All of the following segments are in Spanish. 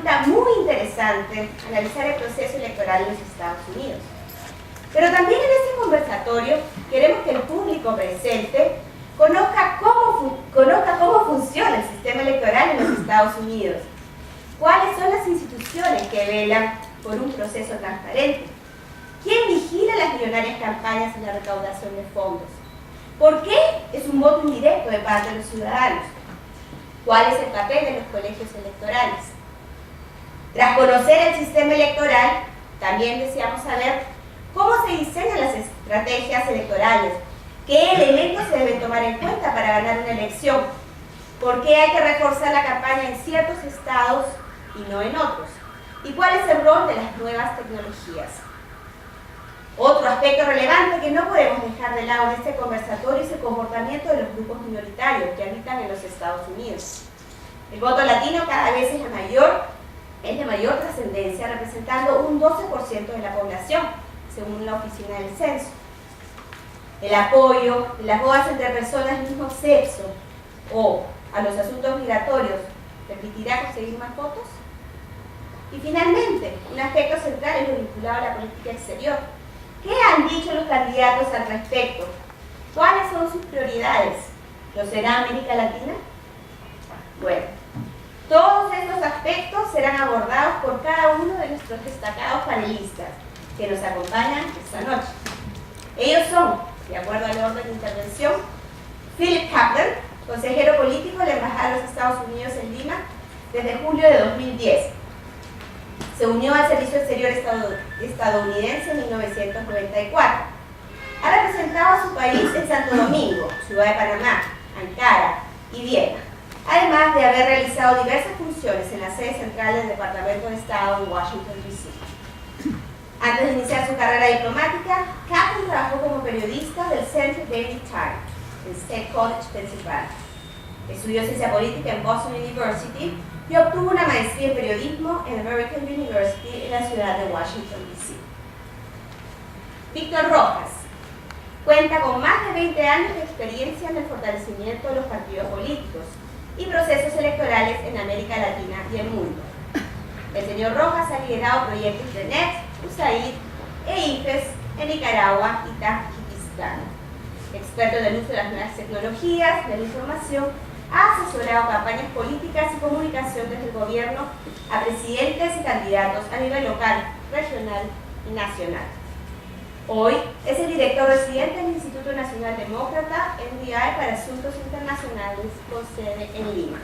resulta muy interesante analizar el proceso electoral en los Estados Unidos. Pero también en este conversatorio queremos que el público presente conozca cómo funciona el sistema electoral en los Estados Unidos, cuáles son las instituciones que velan por un proceso transparente, quién vigila las millonarias campañas en la recaudación de fondos, por qué es un voto indirecto de parte de los ciudadanos, cuál es el papel de los colegios electorales. Tras conocer el sistema electoral, también deseamos saber cómo se diseñan las estrategias electorales, qué elementos se deben tomar en cuenta para ganar una elección, por qué hay que reforzar la campaña en ciertos estados y no en otros, y cuál es el rol de las nuevas tecnologías. Otro aspecto relevante que no podemos dejar de lado en este conversatorio es el comportamiento de los grupos minoritarios que habitan en los Estados Unidos. El voto latino cada vez es de mayor trascendencia, representando un 12% de la población, según la Oficina del Censo. El apoyo, las bodas entre personas del mismo sexo o a los asuntos migratorios, ¿permitirá conseguir más votos? Y finalmente, un aspecto central es lo vinculado a la política exterior. ¿Qué han dicho los candidatos al respecto? ¿Cuáles son sus prioridades? ¿Lo será América Latina? Bueno, todos estos aspectos serán abordados por cada uno de nuestros destacados panelistas que nos acompañan esta noche. Ellos son, de acuerdo al orden de intervención, Philip Kaplan, consejero político de la Embajada de los Estados Unidos en Lima desde julio de 2010. Se unió al Servicio Exterior estadounidense en 1994. Ha representado a su país en Santo Domingo, Ciudad de Panamá, Ankara y Viena, además de haber realizado diversas funciones en la sede central del Departamento de Estado en Washington, D.C. Antes de iniciar su carrera diplomática, Kaplan trabajó como periodista del Central Daily Times en State College, Pensilvania. Estudió ciencia política en Boston University y obtuvo una maestría en periodismo en American University en la ciudad de Washington, D.C. Víctor Rojas cuenta con más de 20 años de experiencia en el fortalecimiento de los partidos políticos y procesos electorales en América Latina y el mundo. El señor Rojas ha liderado proyectos de NET, USAID e IFES en Nicaragua y Tayikistán. Experto en el uso de las nuevas tecnologías de la información, ha asesorado campañas políticas y comunicación desde el gobierno a presidentes y candidatos a nivel local, regional y nacional. Hoy es el director residente del Instituto Nacional Demócrata, NDI, para Asuntos Internacionales, con sede en Lima.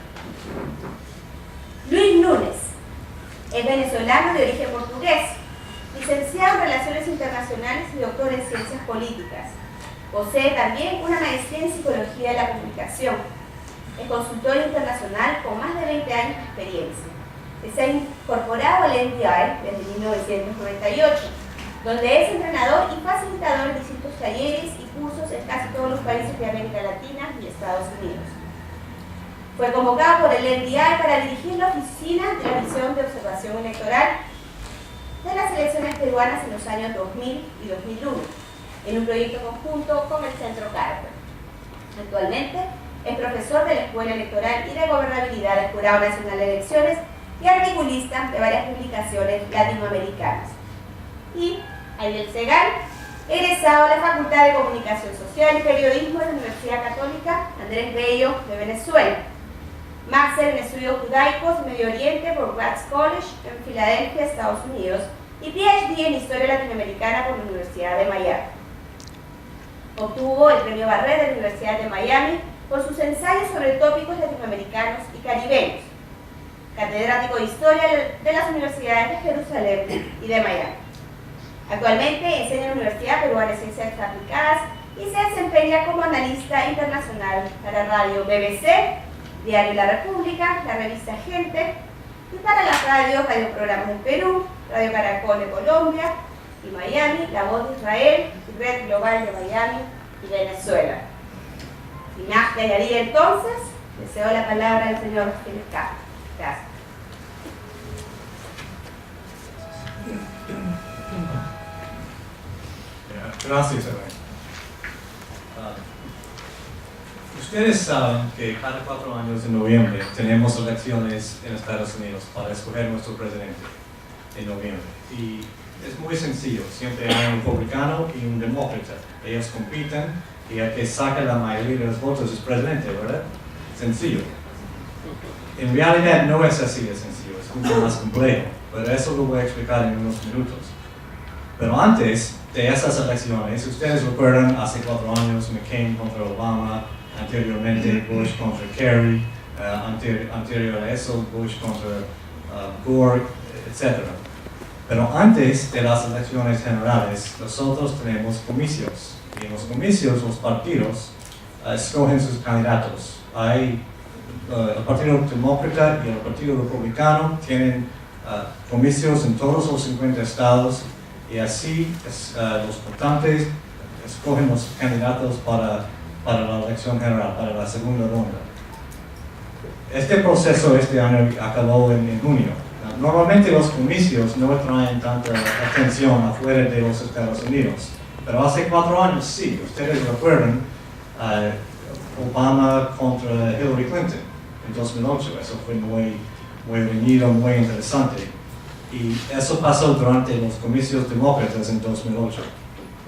Luis Núñez es venezolano de origen portugués, licenciado en Relaciones Internacionales y doctor en Ciencias Políticas. Posee también una maestría en Psicología de la Comunicación. Es consultor internacional con más de 20 años de experiencia. Se ha incorporado al NDI desde 1998, donde es entrenador y facilitador en distintos talleres y cursos en casi todos los países de América Latina y Estados Unidos. Fue convocado por el NDI para dirigir la oficina de la Misión de Observación Electoral de las elecciones peruanas en los años 2000 y 2001, en un proyecto conjunto con el Centro Carter. Actualmente es profesor de la Escuela Electoral y de Gobernabilidad del Jurado Nacional de Elecciones y articulista de varias publicaciones latinoamericanas. Y Ariel Segal, egresado de la Facultad de Comunicación Social y Periodismo de la Universidad Católica Andrés Bello de Venezuela. Máster en Estudios Judaicos y Medio Oriente por Gratz College en Filadelfia, Estados Unidos, y PhD en Historia Latinoamericana por la Universidad de Miami. Obtuvo el Premio Barré de la Universidad de Miami por sus ensayos sobre tópicos latinoamericanos y caribeños. Catedrático de Historia de las Universidades de Jerusalén y de Miami. Actualmente enseña en la Universidad Peruana de Ciencias Aplicadas y se desempeña como analista internacional para Radio BBC, Diario La República, la revista Gente, y para las radios, Radioprogramas del Perú, Radio Caracol de Colombia y Miami, La Voz de Israel, y Red Global de Miami y Venezuela. Sin más que añadir entonces, le cedo la palabra al señor Philip Kaplan. Gracias. Gracias, Elaine. Ustedes saben que cada 4 años en noviembre tenemos elecciones en Estados Unidos para escoger nuestro presidente en noviembre. Y es muy sencillo, siempre hay un republicano y un demócrata. Ellos compiten y el que saca la mayoría de los votos es presidente, ¿verdad? Sencillo. En realidad no es así de sencillo, es mucho más complejo, pero eso lo voy a explicar en unos minutos. Pero antes de esas elecciones, ustedes recuerdan hace 4 años McCain contra Obama, anteriormente Bush contra Kerry, anterior a eso Bush contra Gore, etc. Pero antes de las elecciones generales, nosotros tenemos comicios. Y en los comicios, los partidos escogen sus candidatos. Hay el Partido Demócrata y el Partido Republicano tienen comicios en todos los 50 estados y así los votantes escogen los candidatos para la elección general, para la segunda ronda. Este proceso este año acabó en junio. Normalmente los comicios no traen tanta atención afuera de los Estados Unidos, pero hace 4 años sí. Ustedes recuerdan Obama contra Hillary Clinton en 2008. Eso fue muy reñido, muy interesante. Y eso pasó durante los comicios demócratas en 2008.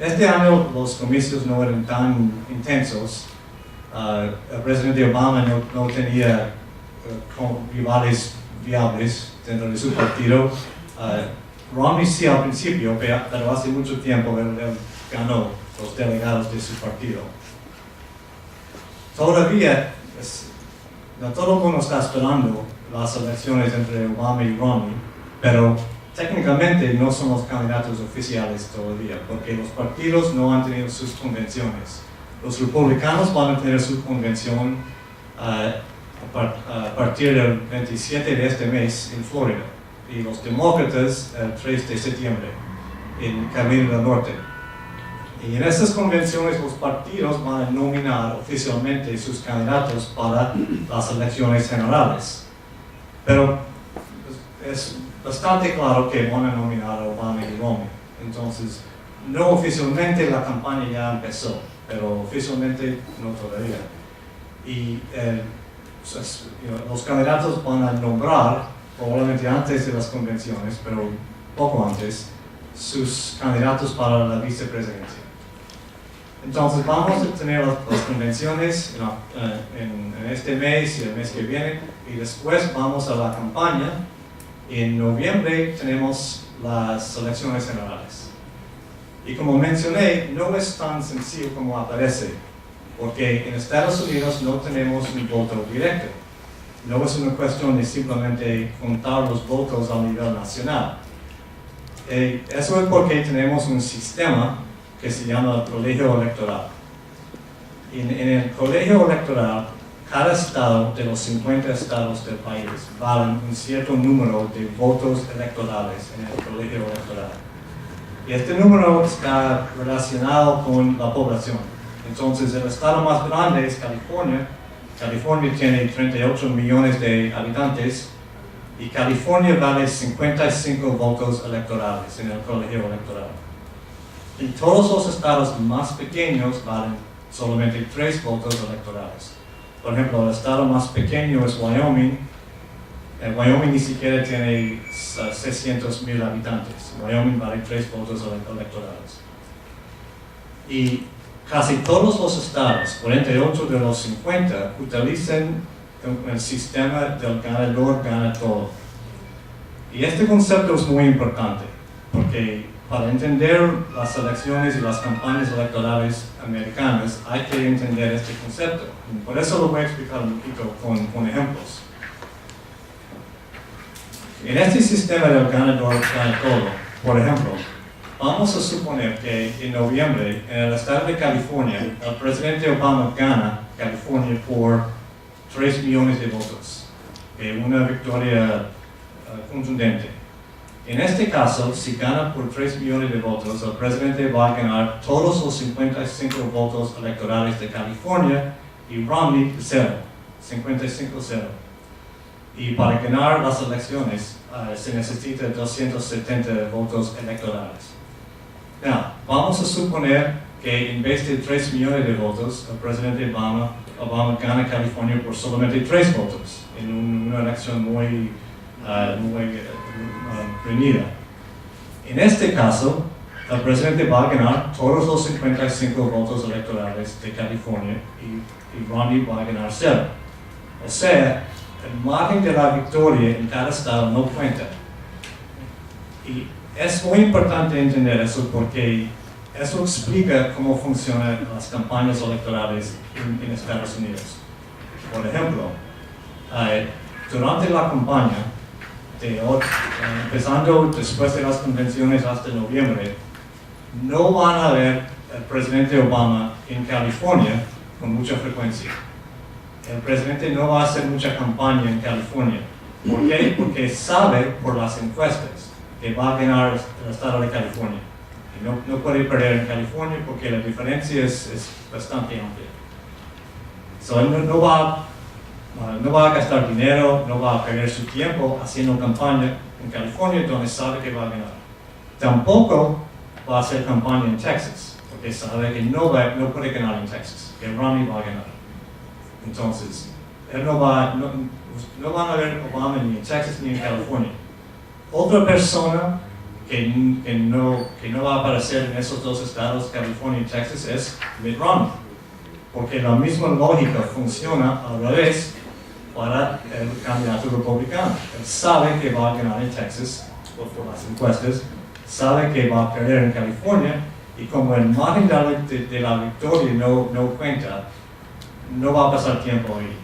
Este año los comicios no eran tan intensos. El presidente Obama no tenía rivales viables dentro de su partido. Romney sí al principio, pero hace mucho tiempo él ganó los delegados de su partido. Todavía, no todo el mundo está esperando las elecciones entre Obama y Romney, pero técnicamente no son los candidatos oficiales todavía, porque los partidos no han tenido sus convenciones. Los republicanos van a tener su convención a partir del 27 de este mes en Florida, y los demócratas el 3 de septiembre en Carolina del Norte. Y en estas convenciones los partidos van a nominar oficialmente sus candidatos para las elecciones generales. Pero es bastante claro que van a nominar a Obama y Romney. Entonces, no oficialmente la campaña ya empezó, pero oficialmente no todavía. Y los candidatos van a nombrar, probablemente antes de las convenciones, pero poco antes, sus candidatos para la vicepresidencia. Entonces vamos a tener las convenciones en este mes y el mes que viene, y después vamos a la campaña. En noviembre tenemos las elecciones generales. Y como mencioné, no es tan sencillo como aparece, porque en Estados Unidos no tenemos un voto directo. No es una cuestión de simplemente contar los votos a nivel nacional. Eso es porque tenemos un sistema que se llama el colegio electoral. En el colegio electoral, cada estado de los 50 estados del país valen un cierto número de votos electorales en el colegio electoral. Y este número está relacionado con la población. Entonces, el estado más grande es California. California tiene 38 millones de habitantes y California vale 55 votos electorales en el colegio electoral. Y todos los estados más pequeños valen solamente 3 votos electorales. Por ejemplo, el estado más pequeño es Wyoming. Wyoming ni siquiera tiene 600,000 habitantes. Wyoming vale 3 votos electorales. Y casi todos los estados, 48 de los 50, utilizan el sistema del ganador gana todo. Y este concepto es muy importante, porque para entender las elecciones y las campañas electorales americanas hay que entender este concepto. Por eso lo voy a explicar un poquito con ejemplos. En este sistema del ganador gana todo, por ejemplo, vamos a suponer que en noviembre en el estado de California el presidente Obama gana California por 3 millones de votos, una victoria contundente. En este caso, si gana por 3 millones de votos, el presidente va a ganar todos los 55 votos electorales de California y Romney 0, 55-0. Y para ganar las elecciones se necesita 270 votos electorales. Now, vamos a suponer que en vez de 3 millones de votos, el presidente Obama gana California por solamente 3 votos, en una elección muy reñida. En este caso, el presidente va a ganar todos los 55 votos electorales de California y Romney va a ganar 0. O sea, el margen de la victoria en cada estado no cuenta. Y es muy importante entender eso porque eso explica cómo funcionan las campañas electorales en Estados Unidos. Por ejemplo, durante la campaña, empezando después de las convenciones hasta noviembre, no van a ver al presidente Obama en California con mucha frecuencia. El presidente no va a hacer mucha campaña en California. ¿Por qué? Porque sabe por las encuestas que va a ganar el estado de California. Y no puede perder en California porque la diferencia es bastante amplia. So, él no va a gastar dinero, no va a perder su tiempo haciendo campaña en California donde sabe que va a ganar. Tampoco va a hacer campaña en Texas, porque sabe que no puede ganar en Texas, que Romney va a ganar. Entonces, no van a ver Obama ni en Texas ni en California. Otra persona que no va a aparecer en esos 2 estados, California y Texas, es Mitt Romney, porque la misma lógica funciona al revés para el candidato republicano. Él sabe que va a ganar en Texas por las encuestas, sabe que va a perder en California, y como el margen de la victoria no cuenta, no va a pasar tiempo ahí.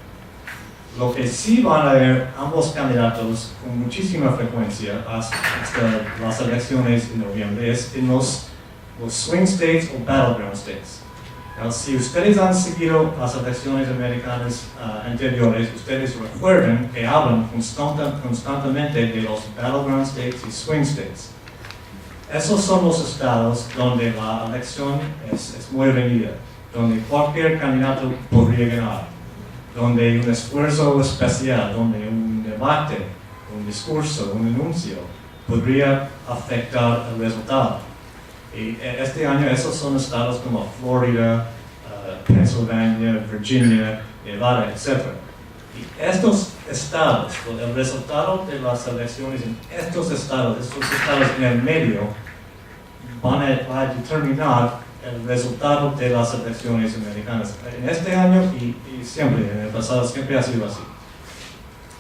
Lo que sí van a ver ambos candidatos con muchísima frecuencia hasta las elecciones en noviembre es en los swing states o battleground states. Now, si ustedes han seguido las elecciones americanas anteriores, ustedes recuerdan que hablan constantemente de los battleground states y swing states. Esos son los estados donde la elección es muy reñida, donde cualquier candidato podría ganar, donde hay un esfuerzo especial, donde un debate, un discurso, un anuncio podría afectar el resultado. Y este año esos son estados como Florida, Pennsylvania, Virginia, Nevada, etc. Y estos estados, el resultado de las elecciones en estos estados en el medio, van a determinar el resultado de las elecciones americanas. En este año y siempre, en el pasado siempre ha sido así.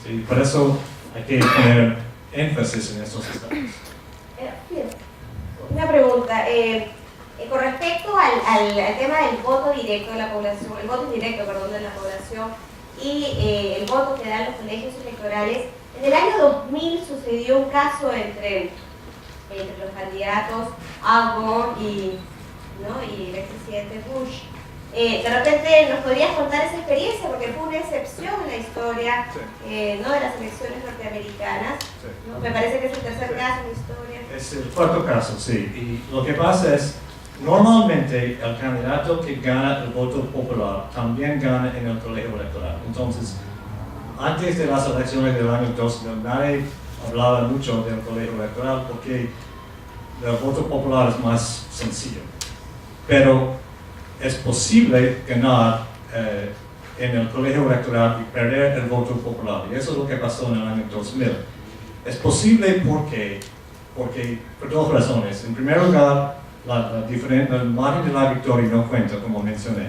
Sí, por eso hay que poner énfasis en estos estados. Una pregunta, con respecto al tema del voto directo de la población, de la población y el voto que dan los colegios electorales, en el año 2000 sucedió un caso entre los candidatos Al Gore y el expresidente Bush. De repente nos podrías contar esa experiencia porque fue una excepción en la historia de las elecciones norteamericanas. Sí. ¿No? Me parece que es el tercer caso en la historia. Es el 4º caso, sí. Y lo que pasa es, normalmente el candidato que gana el voto popular también gana en el colegio electoral. Entonces, antes de las elecciones del año 2000, nadie hablaba mucho del colegio electoral porque el voto popular es más sencillo. Pero es posible ganar en el colegio electoral y perder el voto popular. Y eso es lo que pasó en el año 2000. Es posible porque por 2 razones. En primer lugar, el margen de la victoria no cuenta, como mencioné.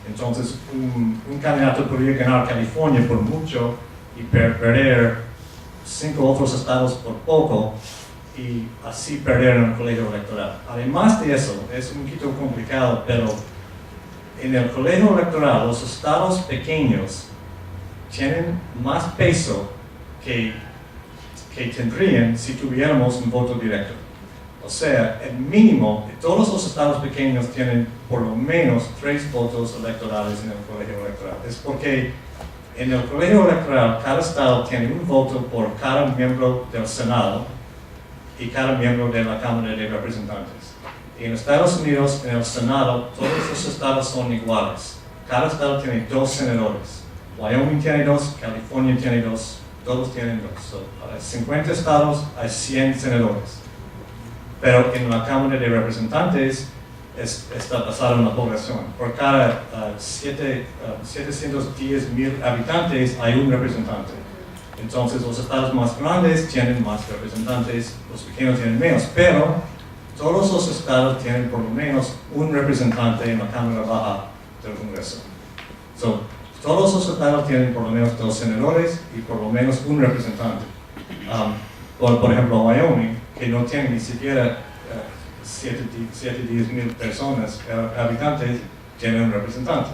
Entonces, un candidato podría ganar California por mucho y perder 5 otros estados por poco, y así perder en el colegio electoral. Además de eso, es un poquito complicado, pero en el colegio electoral los estados pequeños tienen más peso que tendrían si tuviéramos un voto directo. O sea, el mínimo de todos los estados pequeños tienen por lo menos 3 votos electorales en el colegio electoral. Es porque en el colegio electoral cada estado tiene un voto por cada miembro del Senado y cada miembro de la Cámara de Representantes. Y en Estados Unidos, en el Senado, todos los estados son iguales. Cada estado tiene 2 senadores. Wyoming tiene 2, California tiene 2, todos tienen 2. So, hay 50 estados, hay 100 senadores. Pero en la Cámara de Representantes, está basado en la población. Por cada 710,000 habitantes hay un representante. Entonces los estados más grandes tienen más representantes, los pequeños tienen menos, pero todos los estados tienen por lo menos un representante en la Cámara Baja del Congreso. Todos los estados tienen por lo menos 2 senadores y por lo menos un representante. Por ejemplo, Wyoming, que no tiene ni siquiera 710,000 personas, habitantes, tiene un representante.